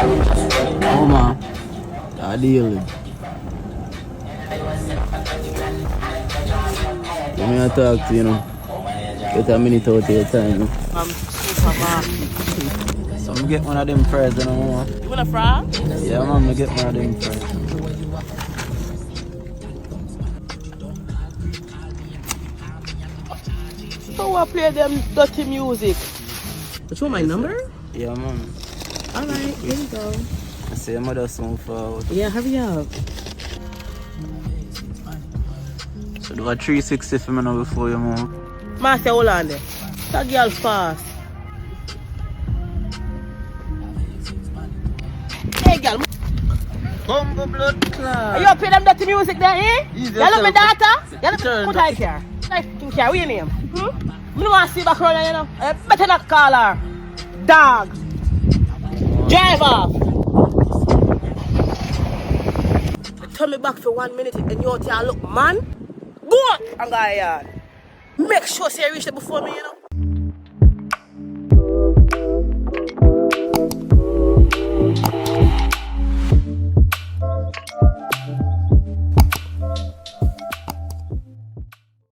Oh man, I deal with. Let me talk to you, know. Get a minute out of your time. You know. I'm super mad. So I'm get one of them fries, you know, mama. You want a fry? Yeah, man, I get one of them fries. So I play them dirty music. But you want my number? Yeah, man. Alright, here you go. I say your mother soon forward. Yeah, hurry up. So do a 360 for me now before you move. Master, hold on there. That girl fast. Hey, girl. Bumble blood clot. You play them dirty music there, eh? Easy You love me, yourself. daughter? You love me? Put her here. I think here. What's your name? I don't want to see back around, you know. Better not call her. Dog. Drive off. Turn me back for 1 minute and you out here look, man. Go on. I'm going yard. Make sure you reach there before me, you know.